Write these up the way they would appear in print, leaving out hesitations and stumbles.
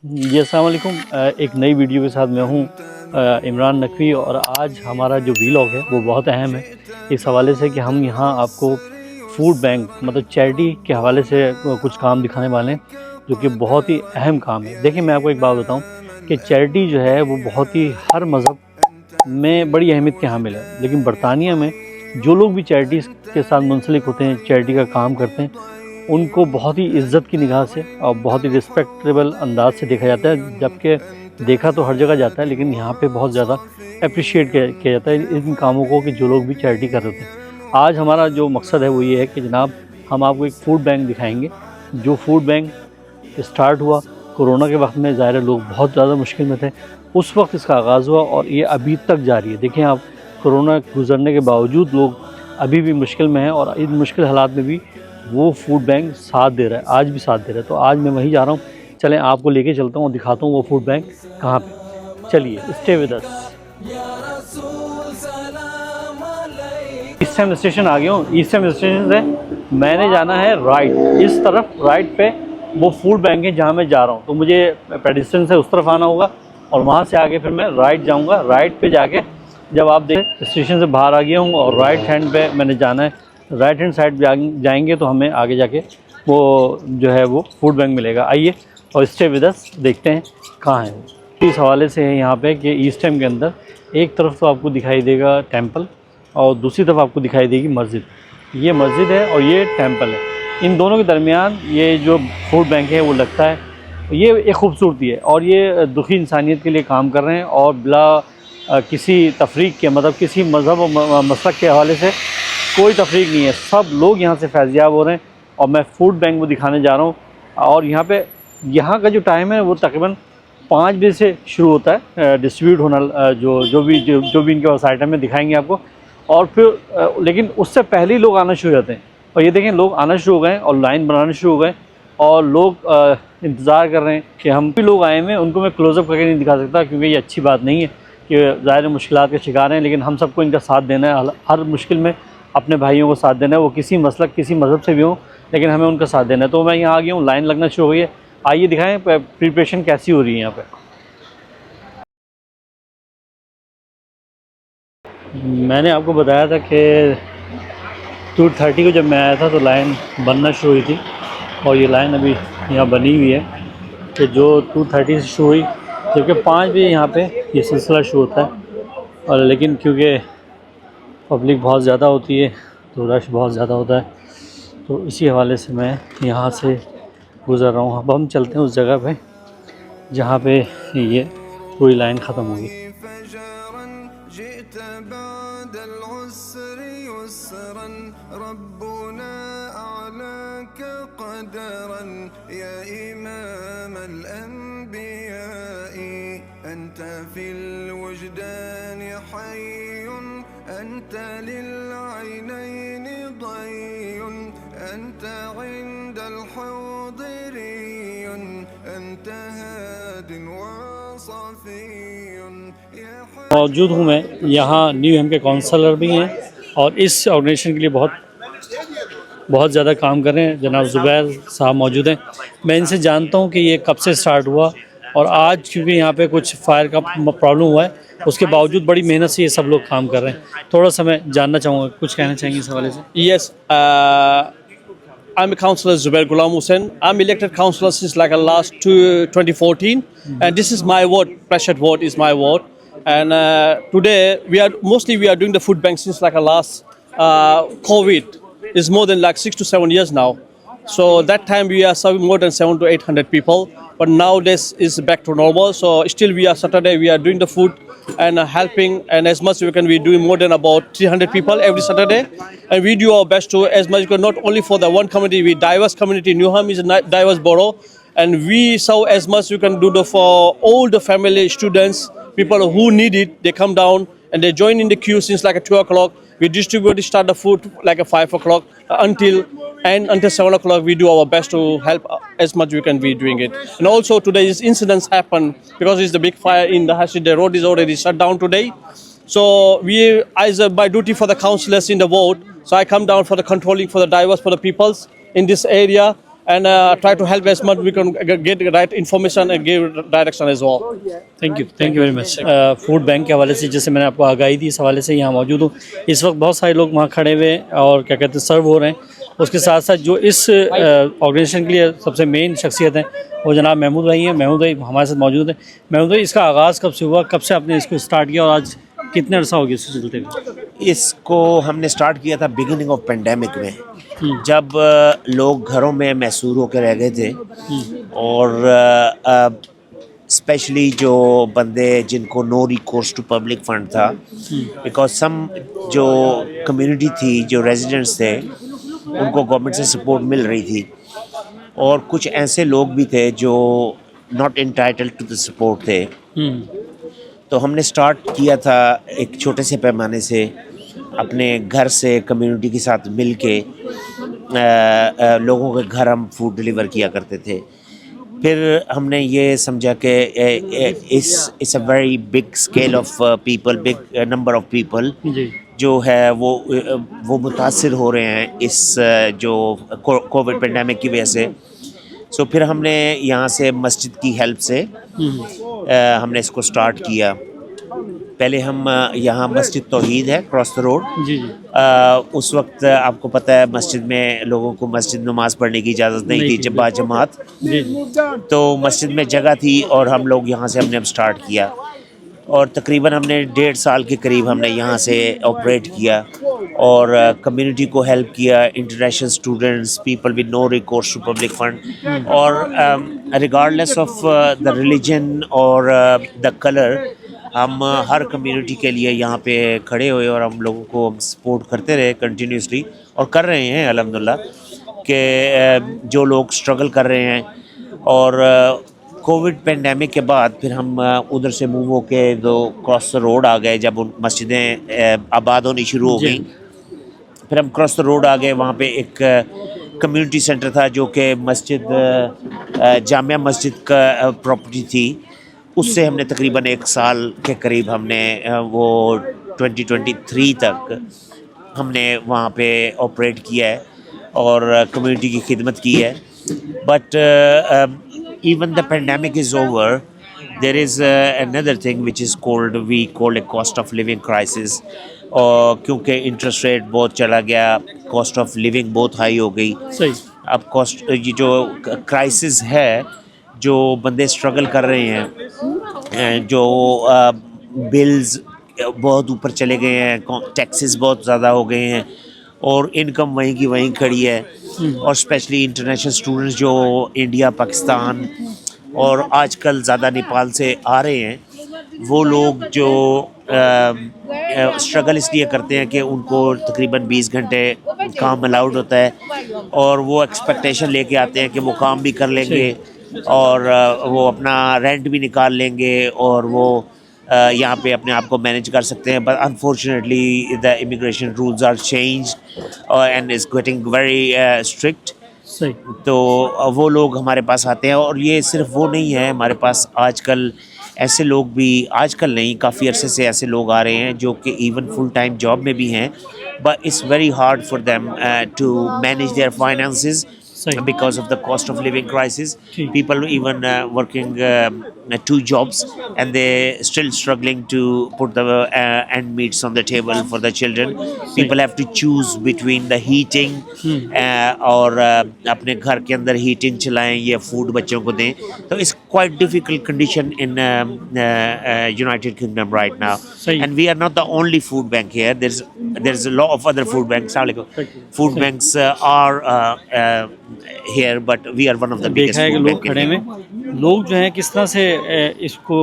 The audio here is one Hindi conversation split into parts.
जी अस्सलाम वालेकुम। एक नई वीडियो के साथ मैं हूँ इमरान नकवी, और आज हमारा जो वीलॉग है वो बहुत अहम है इस हवाले से कि हम यहाँ आपको फूड बैंक मतलब चैरिटी के हवाले से कुछ काम दिखाने वाले हैं, जो कि बहुत ही अहम काम है। देखिए, मैं आपको एक बात बताऊँ कि चैरिटी जो है वो बहुत ही हर मज़हब में बड़ी अहमियत के हामिल है, लेकिन बरतानिया में जो लोग भी चैरिटीज़ के साथ मुंसलिक होते हैं, चैरिटी का काम करते हैं, उनको बहुत ही इज़्ज़त की निगाह से और बहुत ही रिस्पेक्टेबल अंदाज से देखा जाता है। जबकि देखा तो हर जगह जाता है, लेकिन यहाँ पे बहुत ज़्यादा अप्रिशिएट किया जाता है इन कामों को कि जो लोग भी चैरिटी कर रहे हैं। आज हमारा जो मकसद है वो ये है कि जनाब, हम आपको एक फ़ूड बैंक दिखाएंगे। जो फ़ूड बैंक स्टार्ट हुआ कोरोना के वक्त में, ज़ाहिर है लोग बहुत ज़्यादा मुश्किल में थे, उस वक्त इसका आगाज़ हुआ और ये अभी तक जारी है। देखें आप, कोरोना गुजरने के बावजूद लोग अभी भी मुश्किल में हैं, और इन मुश्किल हालात में भी वो फूड बैंक साथ दे रहा है, आज भी साथ दे रहा है। तो आज मैं वहीं जा रहा हूँ, चलें आपको लेके चलता हूँ और दिखाता हूँ वो फूड बैंक कहाँ पे। चलिए, stay with us. East Ham station आ गया हूँ। ईस्ट हैम स्टेशन से मैंने जाना है राइट, इस तरफ राइट पे वो फूड बैंक है जहाँ मैं जा रहा हूँ। तो मुझे पेडिस्ट्रियन से उस तरफ आना होगा और वहाँ से आगे फिर मैं राइट जाऊँगा। राइट पे जाके जब आप देखें स्टेशन से बाहर आ गया हूँ और राइट हैंड पे मैंने जाना है, राइट हैंड साइड जाएंगे तो हमें आगे जाके वो जो है वो फूड बैंक मिलेगा। आइए और स्टे विद अस, देखते हैं कहाँ है। इस हवाले से है यहाँ पे कि ईस्ट हैम के अंदर एक तरफ तो आपको दिखाई देगा टेंपल और दूसरी तरफ आपको दिखाई देगी मस्जिद। ये मस्जिद है और ये टेंपल है, इन दोनों के दरमियान ये जो फूड बैंक है वो लगता है। ये एक खूबसूरती है और ये दुखी इंसानियत के लिए काम कर रहे हैं, और बिला किसी तफरीक के मतलब किसी मज़हब और मसलक के हवाले से कोई तफरीक नहीं है। सब लोग यहाँ से फैज़याब हो रहे हैं और मैं फ़ूड बैंक वो दिखाने जा रहा हूँ। और यहाँ का जो टाइम है वो तकरीबन 5 बजे से शुरू होता है डिस्ट्रीब्यूट होना, जो भी इनके पास आइटम में दिखाएंगे आपको। और फिर लेकिन उससे पहले ही लोग आना शुरू हो जाते हैं। और ये देखें, लोग आना शुरू हो गए और लाइन बनाना शुरू हो गए और लोग इंतज़ार कर रहे हैं कि हम भी लोग आए हुए हैं। उनको मैं क्लोज़अप करके नहीं दिखा सकता क्योंकि ये अच्छी बात नहीं है कि ज़ाहिर मुश्किलात के शिकार हैं, लेकिन हम सबको इनका साथ देना है। हर मुश्किल में अपने भाइयों को साथ देना है, वो किसी मसलक किसी मज़हब से भी हों, लेकिन हमें उनका साथ देना है। तो मैं यहाँ आ गया हूँ, लाइन लगना शुरू हो गई है। आइए दिखाएँ प्रिपरेशन कैसी हो रही है यहाँ पर। मैंने आपको बताया था कि 2:30 को जब मैं आया था तो लाइन बनना शुरू हुई थी, और ये लाइन अभी यहाँ बनी हुई है कि जो 2:30 से शुरू हुई, जबकि 5 बजे यहाँ पे ये सिलसिला शुरू होता है। और लेकिन क्योंकि पब्लिक बहुत ज़्यादा होती है तो रश बहुत ज़्यादा होता है, तो इसी हवाले से मैं यहाँ से गुज़र रहा हूँ। अब हम चलते हैं उस जगह पे जहाँ पे ये पूरी लाइन ख़त्म होगी। मौजूद हूँ मैं यहाँ, न्यू हैम के काउंसलर भी हैं और इस ऑर्गेनाइजेशन के लिए बहुत ज़्यादा काम कर रहे हैं। जनाब ज़ुबैर साहब मौजूद हैं। मैं इनसे जानता हूँ कि ये कब से स्टार्ट हुआ, और आज क्योंकि यहाँ पे कुछ फायर का प्रॉब्लम हुआ है, उसके बावजूद बड़ी मेहनत से ये सब लोग काम कर रहे हैं। थोड़ा सा मैं जानना चाहूँगा, कुछ कहना चाहेंगे इस हवाले से? Yes, I'm a councillor, Zubair Ghulam Hussain. I'm elected councillor since like last 2014, and this is my ward. Prashad ward is my ward, and today we are doing the food bank since like last COVID is more than like 6 to 7 years now. So that time we are serving more than 700 to 800 people, but nowadays is back to normal. So still Saturday we are doing the food and helping, and as much we can, we doing more than about 300 people every Saturday, and we do our best to as much, not only for the one community, we diverse community. Newham is a diverse borough, and we serve as much we can do for all the family, students, people who need it. They come down and they join in the queue since like 2 o'clock. We start the food like 5 o'clock until 7 o'clock. We do our best to help as much we can be doing it. And also today's incidents happen because it's the big fire in the Hashid. The road is already shut down today. So we, as my duty for the councillors in the ward, so I come down for the controlling for the divers for the peoples in this area. and try to help as much we can get right information and give direction as well. Thank you very much. Food bank के हवाले से जैसे मैंने आपको आगाही दी, इस हवाले से यहाँ मौजूद हूँ। इस वक्त बहुत सारे लोग वहाँ खड़े हुए और क्या कहते हैं सर्व हो रहे हैं। उसके साथ साथ जो इस ऑर्गेनाइजेशन के लिए सबसे मेन शख्सियत हैं वो जनाब महमूद भाई हैं। महमूद भाई हमारे साथ मौजूद हैं। महमूद भाई, इसका आगाज़ कब से हुआ, कब से आपने इसको स्टार्ट किया और आज कितने अर्सा हो गया इसको चलते हुए? इसको हमने स्टार्ट किया था बिगिनिंग ऑफ पेंडेमिक में, जब लोग घरों में महसूर होकर रह गए थे और स्पेशली जो बंदे जिनको no recourse to public fund था, बिकॉज सम जो कम्युनिटी थी, जो रेजिडेंट्स थे, उनको गवर्नमेंट से सपोर्ट मिल रही थी और कुछ ऐसे लोग भी थे जो not entitled to the support थे। तो हमने स्टार्ट किया था एक छोटे से पैमाने से, अपने घर से कम्युनिटी के साथ मिल के लोगों के घर हम फूड डिलीवर किया करते थे। फिर हमने ये समझा कि it's a very big scale of people, big number of people जो है वो मुतासिर हो रहे हैं इस जो कोविड पेंडेमिक की वजह से। सो फिर हमने यहाँ से मस्जिद की हेल्प से हमने इसको स्टार्ट किया। पहले हम यहाँ मस्जिद तौहीद है क्रॉस द रोड, उस वक्त आपको पता है मस्जिद में लोगों को मस्जिद नमाज पढ़ने की इजाज़त नहीं थी, जब बाजमात, तो मस्जिद में जगह थी और हम लोग यहाँ से हमने अब स्टार्ट किया और तकरीबन हमने 1.5 साल के करीब हमने यहाँ से ऑपरेट किया और कम्युनिटी को हेल्प किया, international students, people with no recourse to public fund, और रिगार्डलेस ऑफ द रिलीजन और द कलर, हम हर कम्युनिटी के लिए यहाँ पे खड़े हुए और हम लोगों को सपोर्ट करते रहे कंटिन्यूसली और कर रहे हैं अल्हम्दुलिल्लाह कि जो लोग स्ट्रगल कर रहे हैं। और कोविड पेंडेमिक के बाद फिर हम उधर से मूव होके दो क्रॉस द रोड आ गए, जब उन मस्जिदें आबाद होनी शुरू हो गई। फिर हम क्रॉस द रोड आ गए, वहाँ पे एक कम्युनिटी सेंटर था जो कि मस्जिद जामिया मस्जिद का प्रॉपर्टी थी, उससे हमने तकरीबन 1 साल के करीब हमने वो 2023 तक हमने वहाँ पे ऑपरेट किया है और कम्युनिटी की खिदमत की है। But even the pandemic is over, there is another thing which is we call a cost of living crisis, और क्योंकि इंटरेस्ट रेट बहुत चला गया, कॉस्ट ऑफ लिविंग बहुत हाई हो गई। सही। अब कॉस्ट ये जो क्राइसिस है, जो बंदे स्ट्रगल कर रहे हैं, जो बिल्स बहुत ऊपर चले गए हैं, टैक्सेस बहुत ज़्यादा हो गए हैं और इनकम वहीं की वहीं खड़ी है। और स्पेशली इंटरनेशनल स्टूडेंट्स जो इंडिया, पाकिस्तान और आजकल ज़्यादा नेपाल से आ रहे हैं, वो लोग जो स्ट्रगल इसलिए करते हैं कि उनको तकरीबन 20 घंटे काम अलाउड होता है और वो एक्सपेक्टेशन लेके आते हैं कि वो काम भी कर लेंगे और वो अपना रेंट भी निकाल लेंगे और वो यहाँ पे अपने आप को मैनेज कर सकते हैं। But unfortunately the immigration rules are changed and is getting very strict. सही। तो वो लोग हमारे पास आते हैं और ये सिर्फ वो नहीं है, हमारे पास आजकल ऐसे लोग भी, आजकल नहीं काफ़ी अरसे से ऐसे लोग आ रहे हैं जो कि इवन फुल टाइम जॉब में भी हैं, but it's very hard for them to manage their finances because of the cost of living crisis. People even working 2 jobs and they still struggling to put the end meats on the table for the children. People have to choose between the heating और अपने घर के अंदर heating चलाएं या food बच्चों को दें। तो it's quite difficult condition in United Kingdom right now. And we are not the only food bank here. There's a lot of other food banks. Food banks are here, but we are one of the biggest food bank in here. लोग जो हैं किस तरह से इसको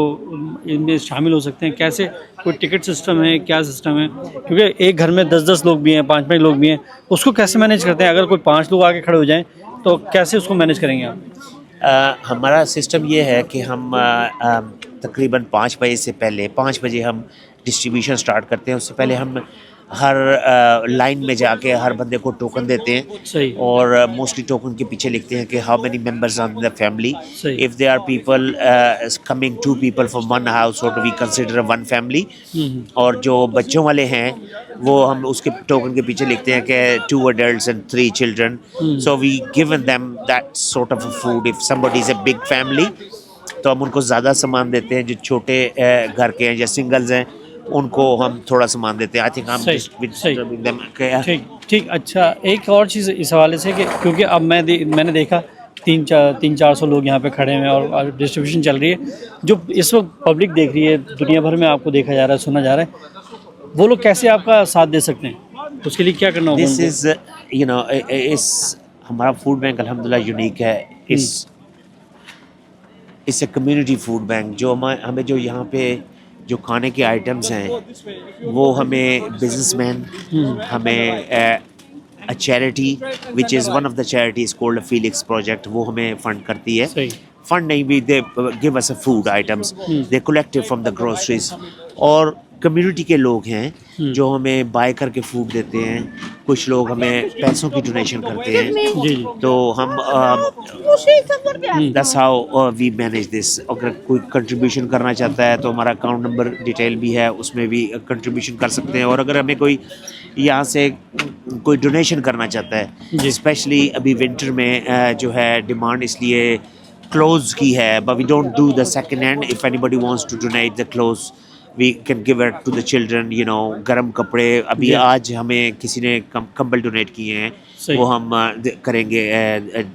इनमें शामिल हो सकते हैं, कैसे, कोई टिकट सिस्टम है, क्या सिस्टम है? क्योंकि एक घर में 10-10 लोग भी हैं, 5-5 लोग भी हैं, उसको कैसे मैनेज करते हैं? अगर कोई 5 लोग आके खड़े हो जाएं तो कैसे उसको मैनेज करेंगे आप? हमारा सिस्टम ये है कि हम तकरीबन 5 बजे से पहले, 5 बजे हम डिस्ट्रीब्यूशन स्टार्ट करते हैं। उससे पहले हम हर लाइन में जाके हर बंदे को टोकन देते हैं सही। और मोस्टली टोकन के पीछे लिखते हैं कि how many members are in the family. सही। If they are people coming 2 people from one household we consider one family. और जो बच्चों वाले हैं वो हम उसके टोकन के पीछे लिखते हैं कि 2 adults and 3 children। So we given them that sort of a food। If somebody is a big family तो हम उनको ज़्यादा सामान देते हैं, जो छोटे घर के हैं या सिंगल्स हैं उनको हम थोड़ा सामान देते हैं। आई थिंक हम ठीक ठीक। अच्छा, एक और चीज़ इस हवाले से कि क्योंकि अब मैंने देखा 300-400 लोग यहाँ पे खड़े हैं और डिस्ट्रीब्यूशन चल रही है, जो इस वक्त पब्लिक देख रही है, दुनिया भर में आपको देखा जा रहा है, सुना जा रहा है, वो लोग कैसे आपका साथ दे सकते हैं, उसके लिए क्या करना होगा? दिस इज़ यू नो इस हमारा फूड बैंक अल्हम्दुलिल्लाह यूनिक है। इस कम्युनिटी फूड बैंक जो हमें जो यहाँ पे जो खाने के आइटम्स हैं वो हमें बिजनेसमैन, हमें अ charity which is one of the charities called Felix project, वो हमें फंड करती है। सही। फंड नहीं भी, they give us a food items, they collected from the groceries. और कम्युनिटी के लोग हैं जो हमें बाय करके फूड देते हैं, कुछ लोग हमें पैसों की डोनेशन करते हैं। जी जी। तो हम that's how we manage this. अगर कोई कंट्रीब्यूशन करना चाहता है तो हमारा अकाउंट नंबर डिटेल भी है, उसमें भी कंट्रीब्यूशन कर सकते हैं। और अगर हमें कोई यहाँ से कोई डोनेशन करना चाहता है, स्पेशली अभी विंटर में जो है डिमांड इसलिए क्लोथ्स की है, but we don't do the second hand. If anybody wants to donate the clothes we can give it to the children, you know. गर्म कपड़े अभी आज हमें किसी ने कंबल डोनेट किए हैं, वो हम करेंगे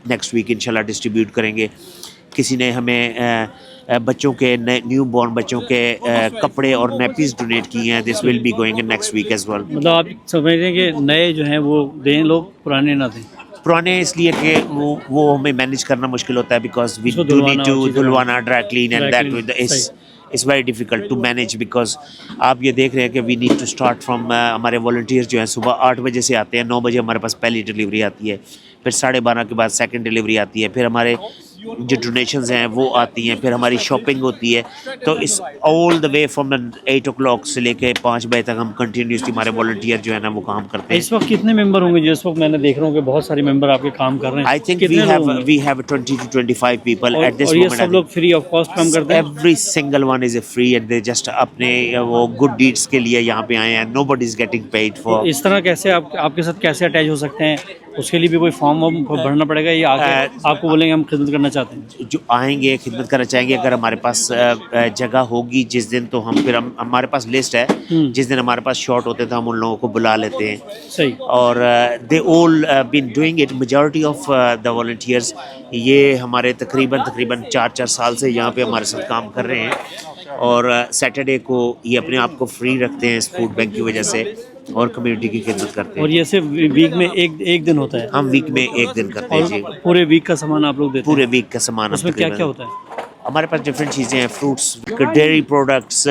नेक्स्ट वीक इंशाल्लाह डिस्ट्रीब्यूट करेंगे। किसी ने हमें बच्चों के न्यू बॉर्न बच्चों के कपड़े और नैपीज डोनेट किए हैं, this will be going in next week as well. मतलब आप समझ रहे हैं कि नए जो हैं वो दें लोग, पुराने ना दें। पुराने इसलिए कि वो हमें मैनेज करना मुश्किल होता है, because we do need to धुलवाना, dry clean and that with its very difficult to manage. Because आप ये देख रहे हैं कि we need to start from हमारे वॉलंटियर्स जो हैं सुबह 8 बजे से आते हैं, 9 बजे हमारे पास पहली डिलीवरी आती है, फिर 12:30 के बाद सेकंड डिलीवरी आती है, फिर हमारे जो डोनेशंस हैं वो आती हैं, फिर हमारी शॉपिंग होती है। तो इस all the way from 8 o'clock से लेके 5 बजे तक हम कंटिन्यूसली हमारे वॉलंटियर जो है ना वो काम करते हैं। इस वक्त कितने मेंबर होंगे? जिस वक्त मैंने देख रहा हूँ कि बहुत सारे मेंबर आपके काम कर रहे हैं। I think we have 20 to 25 people at this moment. और ये सब लोग फ्री ऑफ कॉस्ट काम करते हैं? Every single one is free and they just अपने वो गुड डीड्स के लिए यहाँ पे आए हैं। Nobody is getting paid for. इस तरह कैसे आपके साथ कैसे अटैच हो सकते हैं? उसके लिए भी कोई फॉर्म भरना पड़ेगा या आके आपको बोलेंगे हम खिदमत करना चाहते हैं? जो आएंगे खिदमत करना चाहेंगे, अगर हमारे पास जगह होगी जिस दिन, तो हम हमारे पास लिस्ट है, जिस दिन हमारे पास शॉर्ट होते तो हम उन लोगों को बुला लेते हैं। सही। और they all been doing it, majority of the volunteers ये हमारे तकरीबन 4 साल से यहाँ पे हमारे साथ काम कर रहे हैं। और सैटरडे को ये अपने आप को फ्री रखते हैं इस फूड बैंक की वजह से और कम्युनिटी की खिदमत करते हैं। और ये सिर्फ वीक में एक दिन होता है? हम वीक में एक दिन करते हैं जी। पूरे वीक का सामान आप लोग देते हैं? पूरे वीक का सामान। उसमें क्या क्या होता है? हमारे पास डिफरेंट चीज़ें हैं, fruits, dairy products,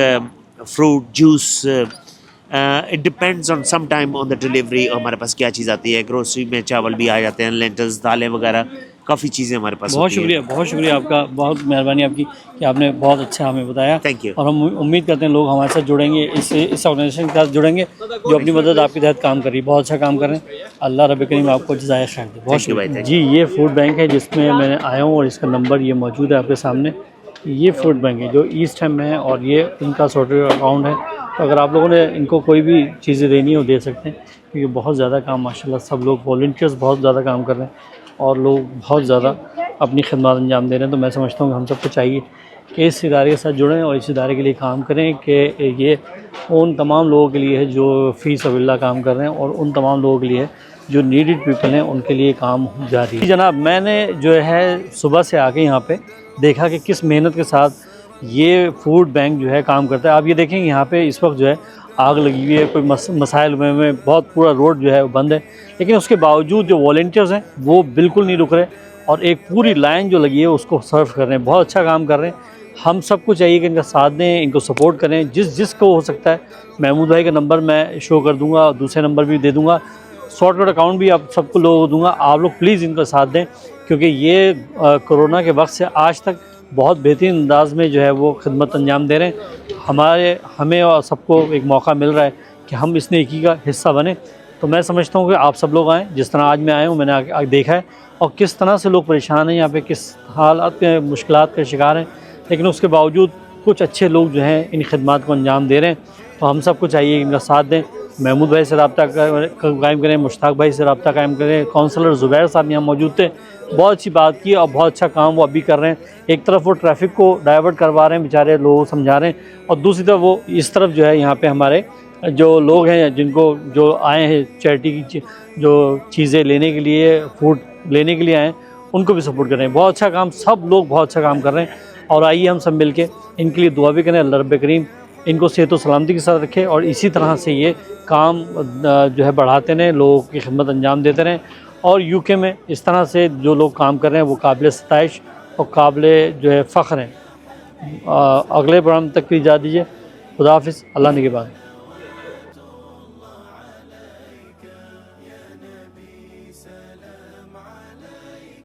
fruit juice, it depends on some time on the delivery हमारे पास क्या चीज़ आती है। ग्रोसरी में चावल भी आ जाते हैं, लेंटल्स, दालें वगैरह, काफ़ी चीज़ें हमारे पास। बहुत शुक्रिया आपका, बहुत मेहरबानी आपकी कि आपने बहुत अच्छा हमें बताया। Thank you. और हम उम्मीद करते हैं लोग हमारे साथ जुड़ेंगे, इस ऑर्गेनाइजेशन के साथ जुड़ेंगे जो अपनी मदद आपके तहत काम कर रही है। बहुत अच्छा काम कर रहे हैं। अल्लाह रब करीम आपको जज़ाए खैर दे। बहुत शुक्रिया जी। ये फूड बैंक है जिसमें मैंने आया हूँ और इसका नंबर ये मौजूद है आपके सामने। ये फूड बैंक है जो ईस्ट हैम में है और ये इनका सॉर्टेड अकाउंट है। तो अगर आप लोगों ने इनको कोई भी चीज़ें देनी हो दे सकते हैं, क्योंकि बहुत ज़्यादा काम माशाल्लाह सब लोग वॉलंटियर्स बहुत ज़्यादा काम कर रहे हैं और लोग बहुत ज़्यादा अपनी खिदमत अंजाम दे रहे हैं। तो मैं समझता हूँ कि हम सबको चाहिए कि इस इदारे के साथ जुड़ें और इस इदारे के लिए काम करें कि ये उन तमाम लोगों के लिए है जो फ़ी सबिल्लाह काम कर रहे हैं और उन तमाम लोगों के लिए जो नीडेड पीपल हैं उनके लिए काम जारी है। जनाब, मैंने जो है सुबह से आके यहाँ पे देखा कि किस मेहनत के साथ ये फूड बैंक जो है काम करता है। आप ये देखेंगे यहाँ पे इस वक्त जो है आग लगी हुई है, कोई मसाइल में बहुत पूरा रोड जो है बंद है, लेकिन उसके बावजूद जो वॉलंटियर्स हैं वो बिल्कुल नहीं रुक रहे और एक पूरी लाइन जो लगी है उसको सर्व कर रहे हैं। बहुत अच्छा काम कर रहे हैं। हम सबको चाहिए कि इनका साथ दें, इनको सपोर्ट करें जिसको हो सकता है। महमूद भाई का नंबर मैं शो कर दूँगा, दूसरे नंबर भी दे दूँगा, शॉर्टकट अकाउंट भी आप सबको लोगों को दूँगा। आप लोग प्लीज़ इनका साथ दें क्योंकि ये कोरोना के वक्त से आज तक बहुत बेहतरीन अंदाज में जो है वो खिदमत अंजाम दे रहे हैं। हमें और सबको एक मौका मिल रहा है कि हम इस नेकी का हिस्सा बने। तो मैं समझता हूँ कि आप सब लोग आएँ, जिस तरह आज मैं आया हूँ, मैंने आगे देखा है और किस तरह से लोग परेशान हैं यहाँ पे, किस हालात में मुश्किलात का शिकार हैं, लेकिन उसके बावजूद कुछ अच्छे लोग जो हैं इन खिदमात को अंजाम दे रहे हैं। तो हम सबको चाहिए इनका साथ दें। महमूद भाई से रब्ता कायम करें, मुश्ताक भाई से रब्ता कायम करें। काउंसलर ज़ुबैर साहब यहाँ मौजूद थे, बहुत अच्छी बात की और बहुत अच्छा काम वो अभी कर रहे हैं। एक तरफ वो ट्रैफिक को डाइवर्ट करवा रहे हैं, बेचारे लोगों को समझा रहे हैं, और दूसरी तरफ वो इस तरफ जो है यहाँ पे हमारे जो लोग हैं जिनको जो आए हैं चैरिटी की जो चीज़ें लेने के लिए, फूड लेने के लिए आए हैं, उनको भी सपोर्ट कर रहे हैं। बहुत अच्छा काम, सब लोग बहुत अच्छा काम कर रहे हैं। और आइए हम सब मिल के इनके लिए दुआ भी करें, अल्लाह रब्बे करीम इनको सेहत व सलामती के साथ रखे और इसी तरह से ये काम जो है बढ़ाते रहें, लोगों की खिदमत अंजाम देते रहें। और यूके में इस तरह से जो लोग काम कर रहे हैं वो काबिल सताइश और काबिल जो है फ़ख्र हैं। अगले प्रोग्राम तक की इजाज़त दीजिए। खुदा हाफिज़, अल्लाह निगहबान।